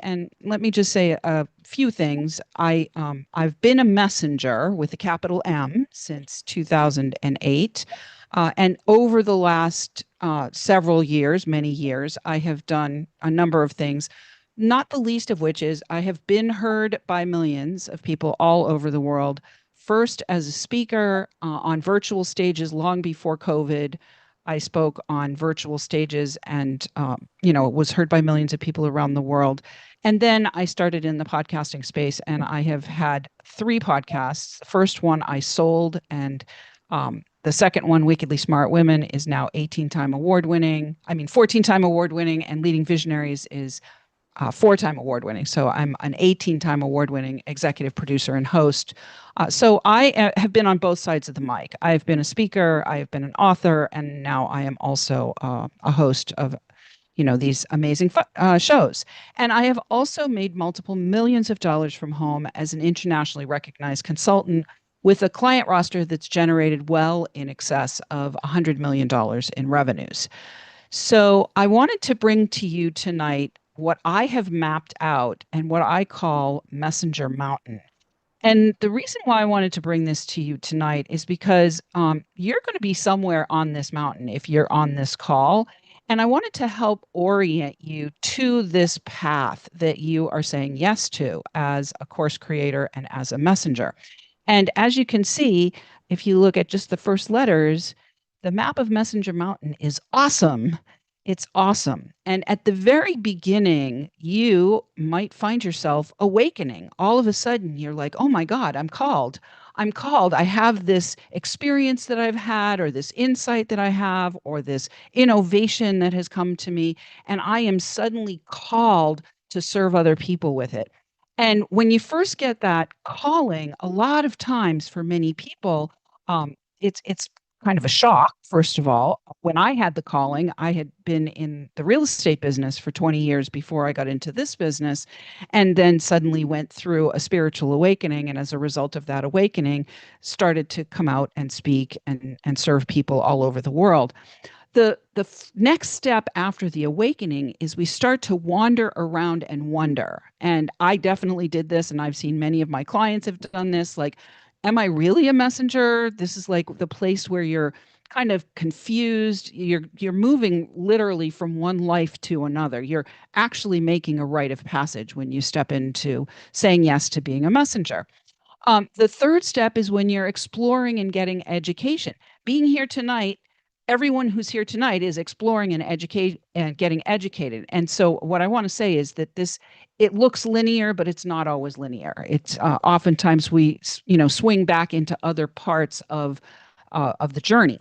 And let me just say a few things. I've been a messenger with a capital M since 2008. And over the last several years, many years, I have done a number of things, not the least of which is I have been heard by millions of people all over the world. First, as a speaker on virtual stages long before COVID. I spoke on virtual stages and, was heard by millions of people around the world. And then I started in the podcasting space and I have had three podcasts. The first one I sold, and the second one, Wickedly Smart Women, is now 18-time award winning. I mean, 14-time award winning, and Leading Visionaries is 4-time award winning. So I'm an 18-time award winning executive producer and host. So I have been on both sides of the mic. I've been a speaker, I have been an author, and now I am also a host of these amazing shows. And I have also made multiple millions of dollars from home as an internationally recognized consultant with a client roster that's generated well in excess of $100 million in revenues. So I wanted to bring to you tonight what I have mapped out and what I call Messenger Mountain. And the reason why I wanted to bring this to you tonight is because you're going to be somewhere on this mountain if you're on this call. And I wanted to help orient you to this path that you are saying yes to as a course creator and as a messenger. And as you can see, if you look at just the first letters, the map of Messenger Mountain is awesome. It's awesome. And at the very beginning, you might find yourself awakening. All of a sudden, you're like, oh my God, I'm called. I'm called. I have this experience that I've had, or this insight that I have, or this innovation that has come to me. And I am suddenly called to serve other people with it. And when you first get that calling, a lot of times for many people, it's kind of a shock. First of all, when I had the calling, I had been in the real estate business for 20 years before I got into this business, and then suddenly went through a spiritual awakening, and as a result of that awakening, started to come out and speak and serve people all over the world. The next step after the awakening is we start to wander around and wonder. And I definitely did this, and I've seen many of my clients have done this. Like, am I really a messenger? This is like the place where you're kind of confused. You're moving literally from one life to another. You're actually making a rite of passage when you step into saying yes to being a messenger. The third step is when you're exploring and getting education. Being here tonight, everyone who's here tonight is exploring and educate and getting educated. And so, what I want to say is that it looks linear, but it's not always linear. It's oftentimes we swing back into other parts of the journey.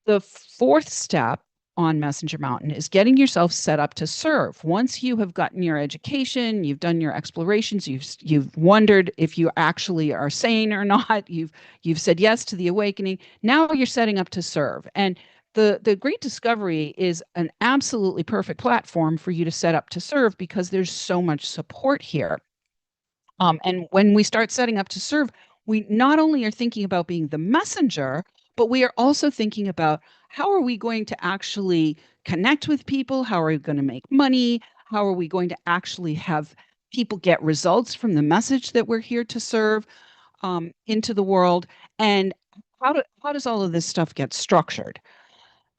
The fourth step on Messenger Mountain is getting yourself set up to serve. Once you have gotten your education, you've done your explorations, you've wondered if you actually are sane or not, you've said yes to the awakening. Now you're setting up to serve. And the Great Discovery is an absolutely perfect platform for you to set up to serve because there's so much support here. And when we start setting up to serve, we not only are thinking about being the messenger, but we are also thinking about how are we going to actually connect with people? How are we going to make money? How are we going to actually have people get results from the message that we're here to serve into the world? And how does all of this stuff get structured?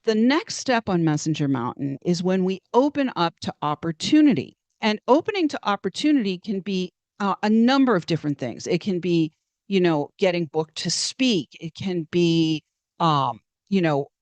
The next step on Messenger Mountain is when we open up to opportunity. And opening to opportunity can be a number of different things. It can be, getting booked to speak. It can be,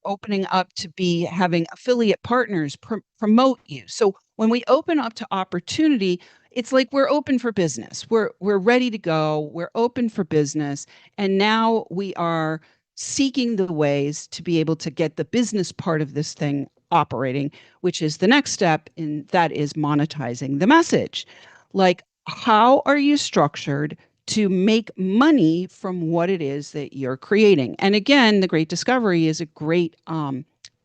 opening up to be having affiliate partners promote you. So when we open up to opportunity, it's like we're open for business. We're ready to go. We're open for business, and now we are seeking the ways to be able to get the business part of this thing operating, which is the next step, and that is monetizing the message. Like, how are you structured to make money from what it is that you're creating? And again, the Great Discovery is a great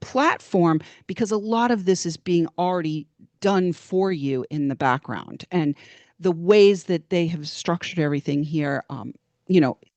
platform because a lot of this is being already done for you in the background. And the ways that they have structured everything here,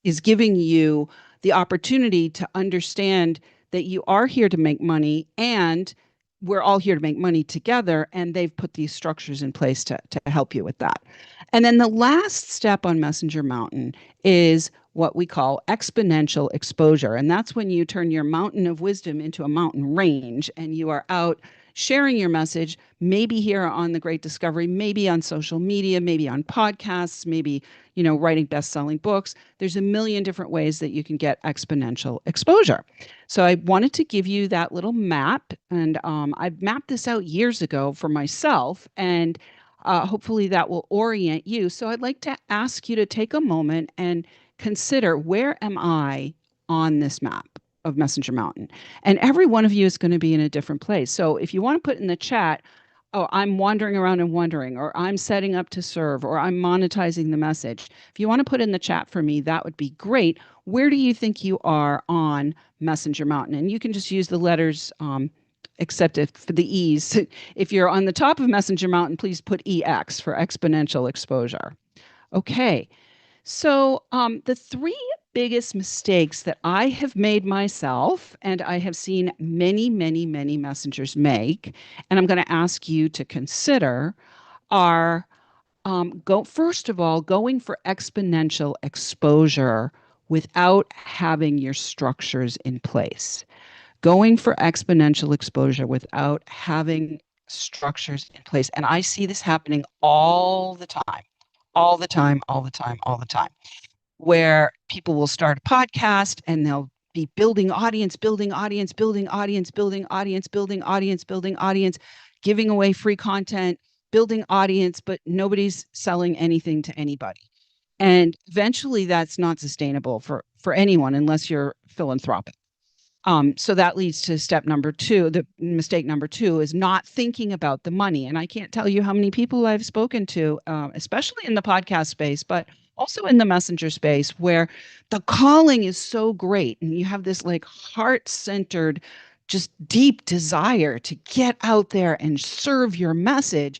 is giving you the opportunity to understand that you are here to make money and we're all here to make money together, and they've put these structures in place to help you with that. And then the last step on Messenger Mountain is what we call exponential exposure. And that's when you turn your mountain of wisdom into a mountain range and you are out sharing your message, maybe here on The Great Discovery, maybe on social media, maybe on podcasts, maybe, writing best-selling books. There's a million different ways that you can get exponential exposure. So I wanted to give you that little map, and I mapped this out years ago for myself, and hopefully that will orient you. So I'd like to ask you to take a moment and consider, where am I on this map of Messenger Mountain? And every one of you is going to be in a different place. So if you want to put in the chat, oh, I'm wandering around and wondering, or I'm setting up to serve, or I'm monetizing the message. If you want to put in the chat for me, that would be great. Where do you think you are on Messenger Mountain? And you can just use the letters, except for the E's. If you're on the top of Messenger Mountain, please put EX for exponential exposure. Okay. So, the three biggest mistakes that I have made myself, and I have seen many, many, many messengers make, and I'm going to ask you to consider, are go first of all, going for exponential exposure without having your structures in place. Going for exponential exposure without having structures in place. And I see this happening all the time, all the time, all the time, all the time, where people will start a podcast and they'll be building audience, building audience, building audience, building audience, building audience, building audience, giving away free content, building audience, but nobody's selling anything to anybody. And eventually that's not sustainable for anyone unless you're philanthropic. So that leads to step number two. The mistake number two is not thinking about the money. And I can't tell you how many people I've spoken to, especially in the podcast space, but also in the messenger space, where the calling is so great. And you have this like heart-centered, just deep desire to get out there and serve your message.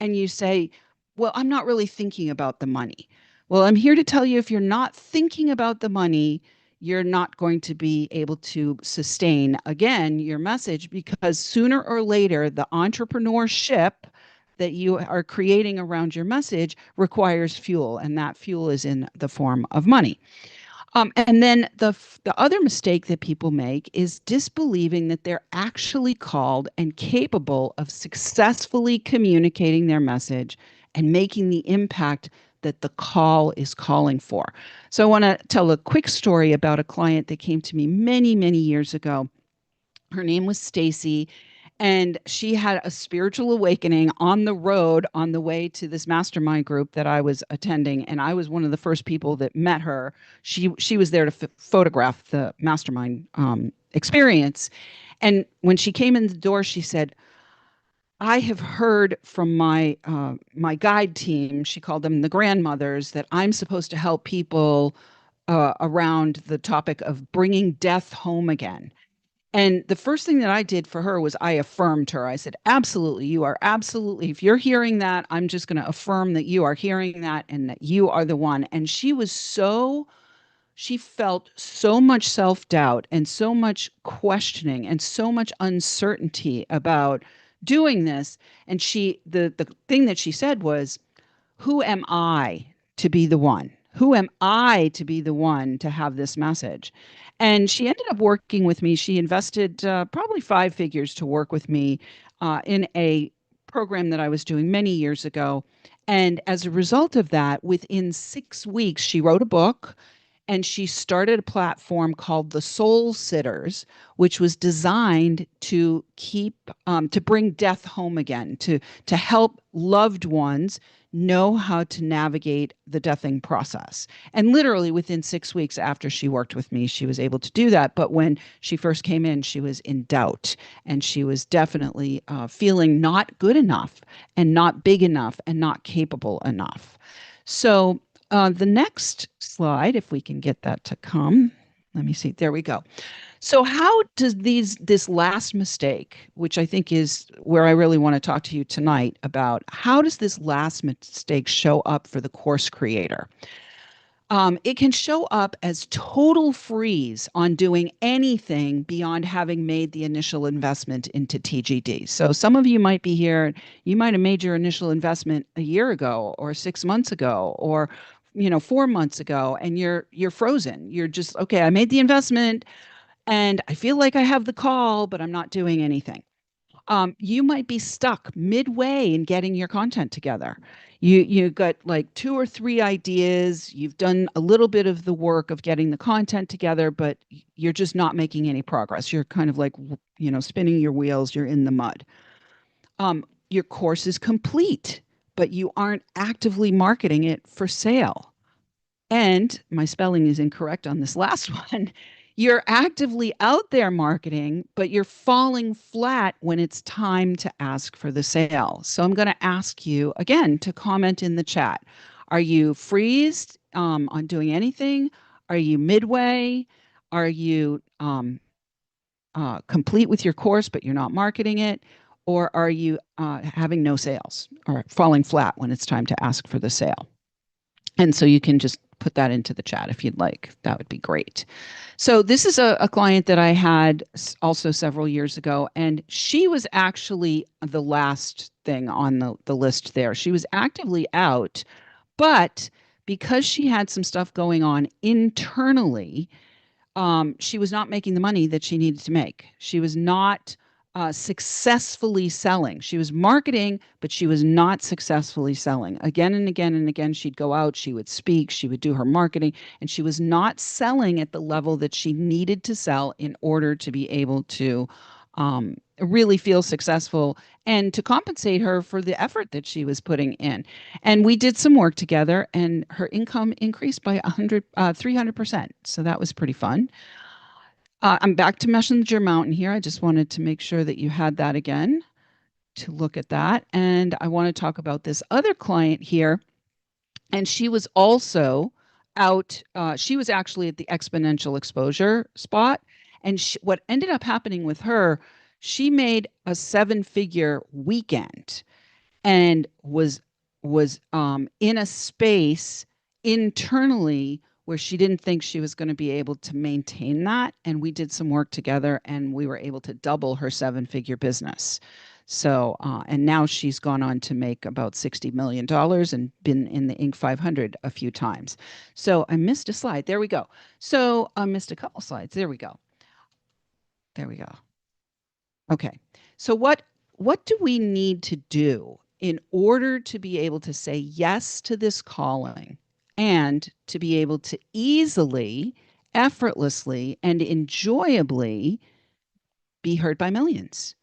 And you say, well, I'm not really thinking about the money. Well, I'm here to tell you, if you're not thinking about the money, you're not going to be able to sustain, again, your message, because sooner or later, the entrepreneurship that you are creating around your message requires fuel, and that fuel is in the form of money. And then the other mistake that people make is disbelieving that they're actually called and capable of successfully communicating their message and making the impact that the call is calling for. So I want to tell a quick story about a client that came to me many, many years ago. Her name was Stacy, and she had a spiritual awakening on the road on the way to this mastermind group that I was attending, and I was one of the first people that met her. She was there to photograph the mastermind experience, and when she came in the door, she said, I have heard from my guide team, she called them the grandmothers, that I'm supposed to help people around the topic of bringing death home again. And the first thing that I did for her was I affirmed her. I said, absolutely, you are absolutely, if you're hearing that, I'm just going to affirm that you are hearing that and that you are the one. And she felt so much self-doubt and so much questioning and so much uncertainty about doing this. And the thing that she said was, who am I to be the one? Who am I to be the one to have this message? And she ended up working with me. She invested probably 5 figures to work with me in a program that I was doing many years ago. And as a result of that, within 6 weeks, she wrote a book and she started a platform called the Soul Sitters, which was designed to to bring death home again, to help loved ones know how to navigate the deathing process. And literally within 6 weeks after she worked with me, she was able to do that. But when she first came in, she was in doubt, and she was definitely feeling not good enough and not big enough and not capable enough. So the next slide, if we can get that to come. Let me see. There we go. So how does this last mistake, which I think is where I really want to talk to you tonight about, how does this last mistake show up for the course creator? It can show up as total freeze on doing anything beyond having made the initial investment into TGD. So some of you might be here, you might have made your initial investment a year ago or 6 months ago or 4 months ago, and you're frozen. You're just, okay, I made the investment and I feel like I have the call, but I'm not doing anything. You might be stuck midway in getting your content together. You got like two or three ideas. You've done a little bit of the work of getting the content together, but you're just not making any progress. You're kind of like, spinning your wheels. You're in the mud. Your course is complete, but you aren't actively marketing it for sale. And my spelling is incorrect on this last one. You're actively out there marketing, but you're falling flat when it's time to ask for the sale. So I'm going to ask you again to comment in the chat. Are you freezed on doing anything? Are you midway? Are you complete with your course, but you're not marketing it? Or are you having no sales or falling flat when it's time to ask for the sale? And so you can just put that into the chat if you'd like. That would be great. So this is a client that I had also several years ago, and she was actually the last thing on the list there. She was actively out, but because she had some stuff going on internally, she was not making the money that she needed to make. She was not successfully selling. She was marketing, but she was not successfully selling. Again and again and again, she'd go out, she would speak, she would do her marketing, and she was not selling at the level that she needed to sell in order to be able to really feel successful and to compensate her for the effort that she was putting in. And we did some work together, and her income increased by 300%. So that was pretty fun. I'm back to Messenger Mountain here. I just wanted to make sure that you had that again to look at that. And I want to talk about this other client here. And she was also out, she was actually at the exponential exposure spot. And what ended up happening with her, she made a 7-figure weekend and was in a space internally where she didn't think she was going to be able to maintain that. And we did some work together, and we were able to double her 7-figure business. So, and now she's gone on to make about $60 million and been in the Inc. 500 a few times. So I missed a slide. There we go. So I missed a couple slides. There we go. There we go. Okay. So what do we need to do in order to be able to say yes to this calling and to be able to easily, effortlessly, and enjoyably be heard by millions?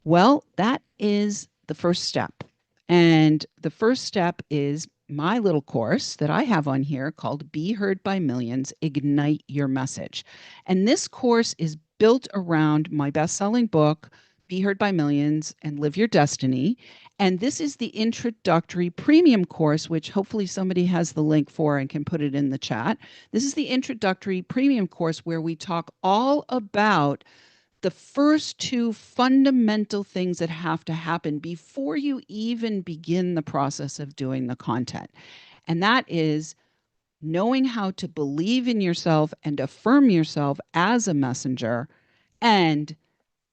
Well, that is the first step. And the first step is my little course that I have on here called Be Heard by Millions, Ignite Your Message. And this course is built around my best-selling book, Be Heard by Millions and Live Your Destiny. And this is the introductory premium course, which hopefully somebody has the link for and can put it in the chat. This is the introductory premium course where we talk all about the first two fundamental things that have to happen before you even begin the process of doing the content. And that is knowing how to believe in yourself and affirm yourself as a messenger, and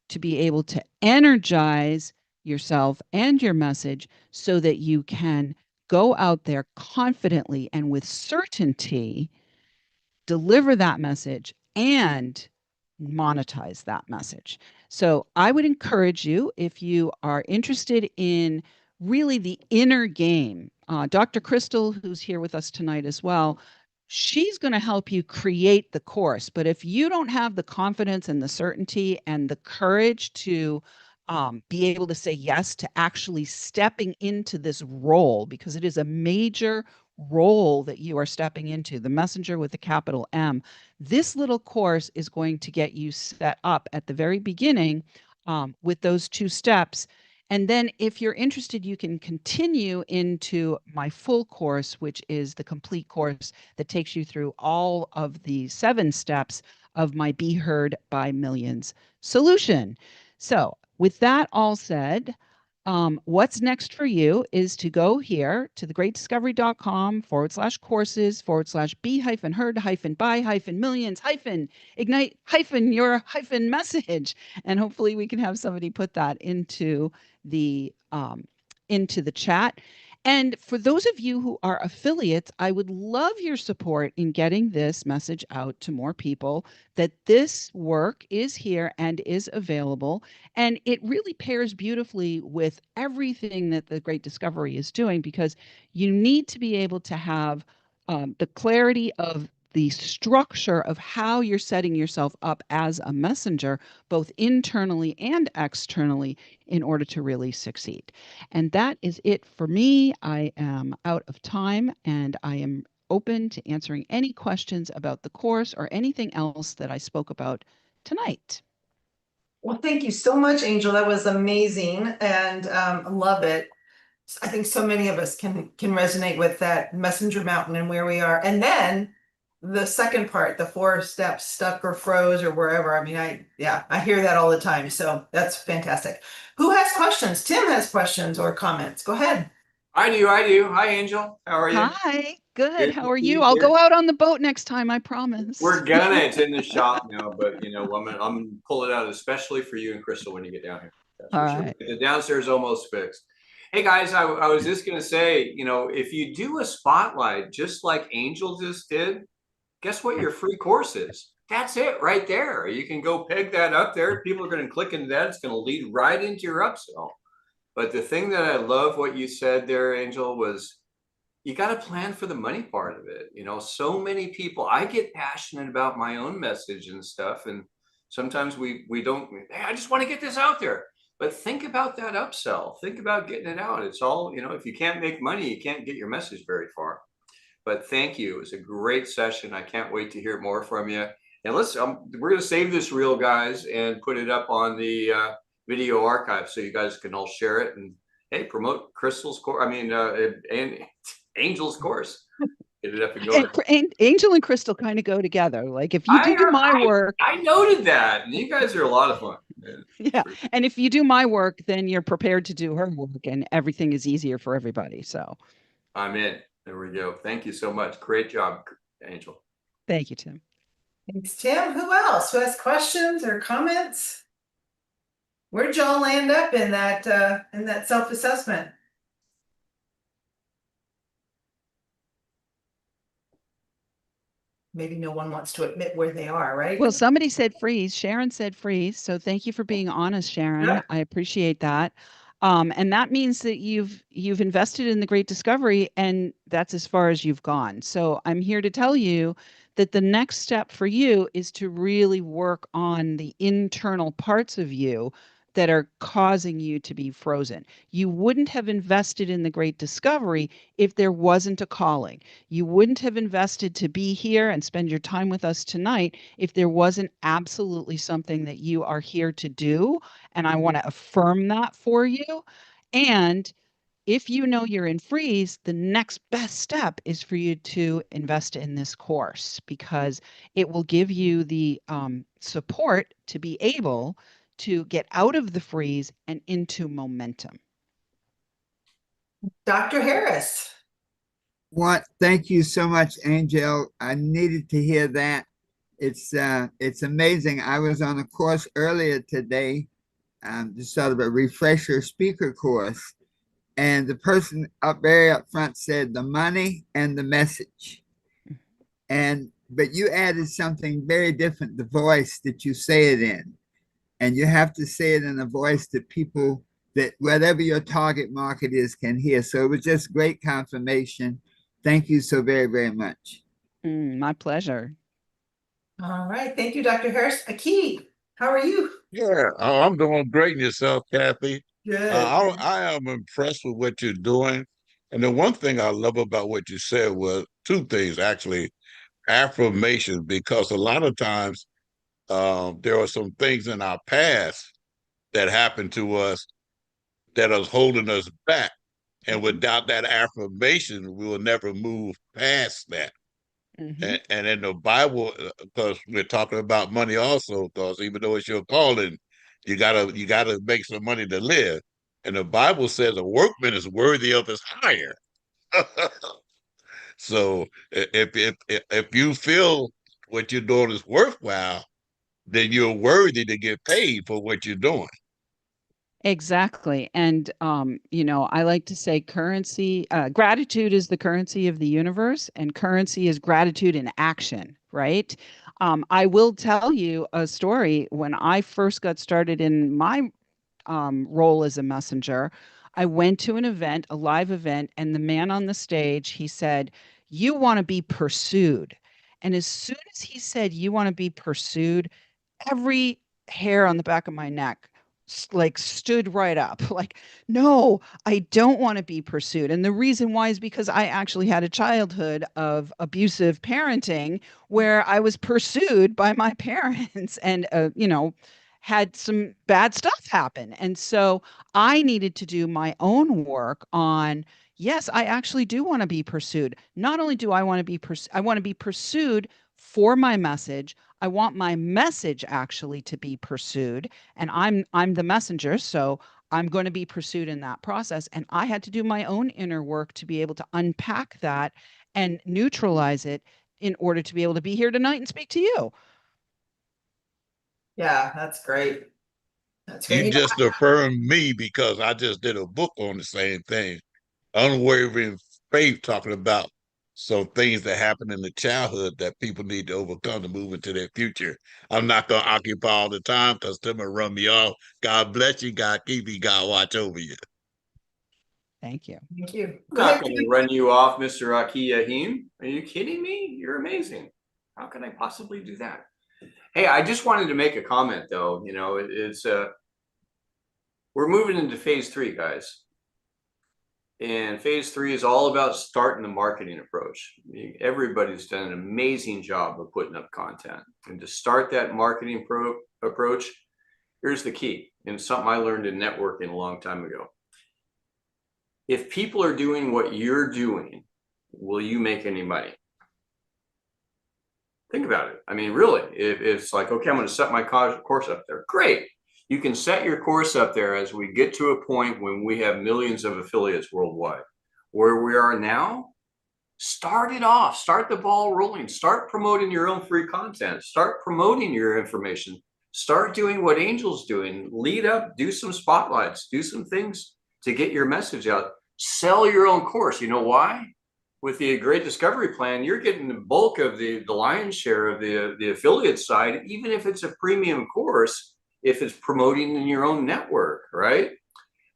to be able to energize yourself and your message so that you can go out there confidently and with certainty deliver that message and monetize that message. So I would encourage you, if you are interested in really the inner game, Dr. Crystal, who's here with us tonight as well, she's going to help you create the course. But if you don't have the confidence and the certainty and the courage to be able to say yes to actually stepping into this role, because it is a major role that you are stepping into, the messenger with the capital M, this little course is going to get you set up at the very beginning with those two steps. And then if you're interested, you can continue into my full course, which is the complete course that takes you through all of the 7 steps of my Be Heard by Millions solution. So with that all said, What's next for you is to go here to thegreatdiscovery.com/courses /be hyphen heard hyphen buy hyphen millions hyphen ignite hyphen your hyphen message. And hopefully we can have somebody put that into the chat. And for those of you who are affiliates, I would love your support in getting this message out to more people that this work is here and is available. And it really pairs beautifully with everything that the Great Discovery is doing, because you need to be able to have the clarity of the structure of how you're setting yourself up as a messenger, both internally and externally, in order to really succeed. And that is it for me. I am out of time and I am open to answering any questions about the course or anything else that I spoke about tonight. Well, thank you so much, Angel. That was amazing, and I love it. I think so many of us can resonate with that messenger mountain and where we are. And then the second part, the 4 steps, stuck or froze or wherever. I mean, I hear that all the time. So that's fantastic. Who has questions? Tim has questions or comments. Go ahead. I do. Hi, Angel. How are you? Hi, good. Good How to are see you? you I'll here. go out on the boat next time, I promise. We're gonna. It's in the shop now, but I'm gonna pull it out especially for you and Crystal when you get down here. That's All for sure. right. The downstairs is almost fixed. Hey guys, I was just gonna say, if you do a spotlight just like Angel just did, guess what your free course is? That's it right there. You can go peg that up there. People are gonna click into that. It's gonna lead right into your upsell. But the thing that I love what you said there, Angel, was you got to plan for the money part of it. So many people, I get passionate about my own message and stuff. And sometimes we don't, hey, I just want to get this out there. But think about that upsell. Think about getting it out. It's all, if you can't make money, you can't get your message very far. But thank you. It was a great session. I can't wait to hear more from you. And we're going to save this reel, guys, and put it up on the video archive so you guys can all share it and, hey, promote Crystal's course. And Angel's course. Get it up and going. And Angel and Crystal kind of go together. Like if you do my work. I noted that. And you guys are a lot of fun. Yeah. And if you do my work, then you're prepared to do her work and everything is easier for everybody. So I'm in. There we go. Thank you so much. Great job, Angel. Thank you, Tim. Thanks, Tim. Who else? Who has questions or comments? Where'd y'all land up in that self-assessment? Maybe no one wants to admit where they are, right? Well, somebody said freeze. Sharon said freeze. So thank you for being honest, Sharon. Yeah. I appreciate that. And that means that you've invested in the Great Discovery, and that's as far as you've gone. So I'm here to tell you that the next step for you is to really work on the internal parts of you that are causing you to be frozen. You wouldn't have invested in the Great Discovery if there wasn't a calling. You wouldn't have invested to be here and spend your time with us tonight if there wasn't absolutely something that you are here to do. And I want to affirm that for you. And if you know you're in freeze, the next best step is for you to invest in this course, because it will give you the support to be able to get out of the freeze and into momentum. Dr. Harris. Thank you so much, Angel. I needed to hear that. It's amazing. I was on a course earlier today, just sort of a refresher speaker course. And the person very up front said the money and the message. But you added something very different, the voice that you say it in. And you have to say it in a voice that people, that whatever your target market is, can hear. So it was just great confirmation. Thank you so very, very much. My pleasure. All right. Thank you, Dr. Harris. Aki, how are you? Yeah, I'm doing great. And yourself, Kathy? Good. I am impressed with what you're doing. And the one thing I love about what you said was 2 things, actually. Affirmations, because a lot of times there are some things in our past that happened to us that is holding us back. And without that affirmation, we will never move past that. And in the Bible, because we're talking about money also, because even though it's your calling, you gotta make some money to live. And the Bible says a workman is worthy of his hire. So if you feel what you're doing is worthwhile, then you're worthy to get paid for what you're doing. Exactly. And, I like to say gratitude is the currency of the universe, and currency is gratitude in action, right? I will tell you a story. When I first got started in my role as a messenger, I went to an event, a live event, and the man on the stage, he said, "You want to be pursued." And as soon as he said, "You want to be pursued," every hair on the back of my neck like stood right up. Like, no, I don't want to be pursued. And the reason why is because I actually had a childhood of abusive parenting where I was pursued by my parents and, had some bad stuff happen. And so I needed to do my own work on, yes, I actually do want to be pursued. Not only do I want to be I want to be pursued for my message. I want my message actually to be pursued, and I'm the messenger, so I'm going to be pursued in that process. And I had to do my own inner work to be able to unpack that and neutralize it in order to be able to be here tonight and speak to you. Yeah, that's great. That's great. You just affirmed me because I just did a book on the same thing. Unwavering faith, talking about some things that happen in the childhood that people need to overcome to move into their future. I'm not going to occupy all the time because Tim will run me off. God bless you. God keep you. God watch over you. Thank you. Thank you. I'm Go not ahead. going to run you off, Mr. Aki Yahim. Are you kidding me? You're amazing. How can I possibly do that? Hey, I just wanted to make a comment though. We're moving into phase 3, guys. And phase 3 is all about starting the marketing approach. Everybody's done an amazing job of putting up content. And to start that marketing approach, here's the key. And something I learned in networking a long time ago. If people are doing what you're doing, will you make any money? Think about it. I mean, really, if it's like, okay, I'm going to set my course up there. Great. You can set your course up there as we get to a point when we have millions of affiliates worldwide. Where we are now, start it off, start the ball rolling, start promoting your own free content, start promoting your information, start doing what Angel's doing, lead up, do some spotlights, do some things to get your message out, sell your own course. You know why? With the Great Discovery Plan, you're getting the bulk of the lion's share of the affiliate side, even if it's a premium course, if it's promoting in your own network, right?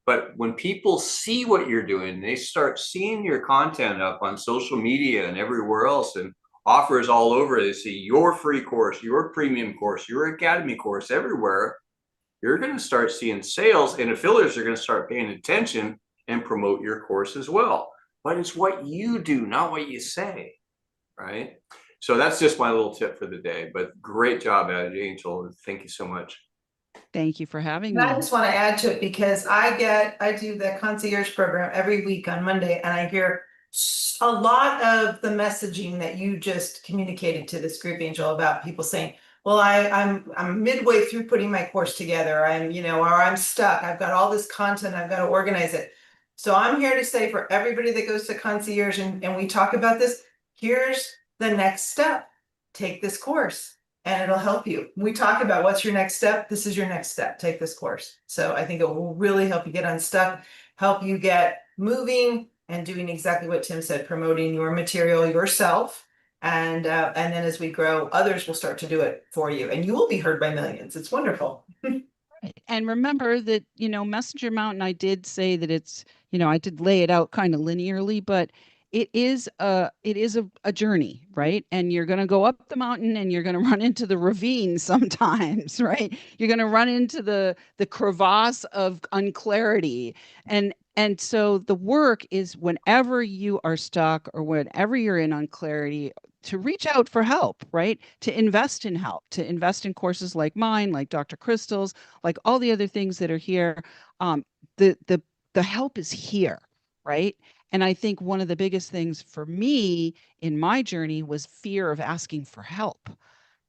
But when people see what you're doing, they start seeing your content up on social media and everywhere else and offers all over. They see your free course, your premium course, your academy course everywhere. You're going to start seeing sales, and affiliates are going to start paying attention and promote your course as well. But it's what you do, not what you say, right? So that's just my little tip for the day. But great job, Angel. Thank you so much. Thank you for having I me. just want to add to it because I do the concierge program every week on Monday, and I hear a lot of the messaging that you just communicated to this group, Angel, about people saying, well, I'm midway through putting my course together. Or I'm stuck. I've got all this content. I've got to organize it. So I'm here to say for everybody that goes to concierge and we talk about this, here's the next step. Take this course and it'll help you. We talk about what's your next step. This is your next step. Take this course. So I think it will really help you get unstuck, help you get moving and doing exactly what Tim said, promoting your material yourself. And then as we grow, others will start to do it for you and you will be heard by millions. It's wonderful. And remember that, Messenger Mountain, I did say that it's, I did lay it out kind of linearly, but it is a journey, right? And you're going to go up the mountain and you're going to run into the ravine sometimes, right? You're going to run into the crevasse of unclarity. And so the work is whenever you are stuck or whenever you're in unclarity, to reach out for help, right? To invest in help, to invest in courses like mine, like Dr. Crystal's, like all the other things that are here. Um, the help is here, right? And I think one of the biggest things for me in my journey was fear of asking for help,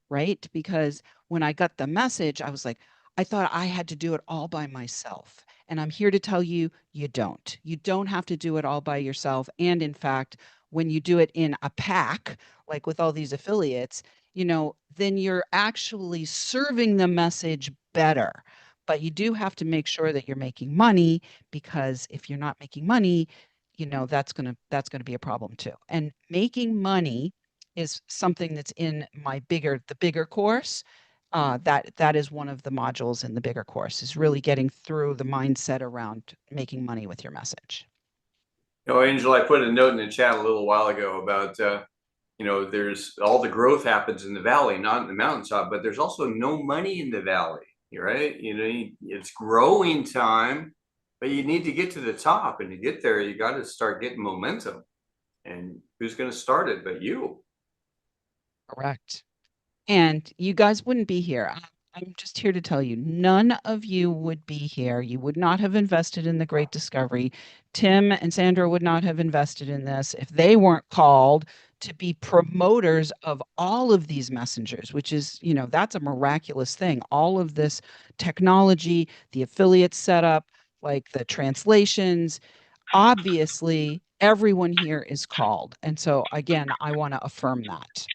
right? Because when I got the message, I was like, I thought I had to do it all by myself. And I'm here to tell you, you don't. You don't have to do it all by yourself. And in fact, when you do it in a pack, like with all these affiliates, then you're actually serving the message better. But you do have to make sure that you're making money, because if you're not making money, that's gonna be a problem too. And making money is something that's in the bigger course. That is one of the modules in the bigger course, is really getting through the mindset around making money with your message. Angel, I put a note in the chat a little while ago about there's all the growth happens in the valley, not in the mountaintop, but there's also no money in the valley, right? It's growing time, but you need to get to the top, and to get there, you got to start getting momentum. And who's going to start it but you? Correct. And you guys wouldn't be here. I'm just here to tell you, none of you would be here. You would not have invested in the great discovery. Tim and Sandra would not have invested in this if they weren't called to be promoters of all of these messengers, which is, that's a miraculous thing. All of this technology, the affiliate setup, like the translations, obviously everyone here is called. And so again, I want to affirm that.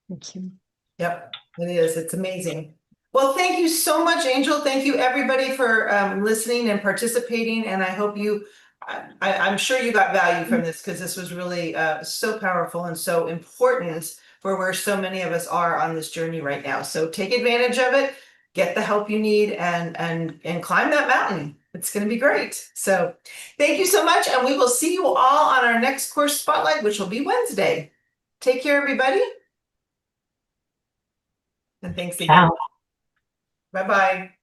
Thank you. Yep, it is. It's amazing. Well, thank you so much, Angel. Thank you, everybody, for listening and participating. And I hope I'm sure you got value from this, because this was really so powerful and so important for where so many of us are on this journey right now. So take advantage of it, get the help you need, and climb that mountain. It's going to be great. So thank you so much. And we will see you all on our next course spotlight, which will be Wednesday. Take care, everybody. And thanks again. Bye-bye.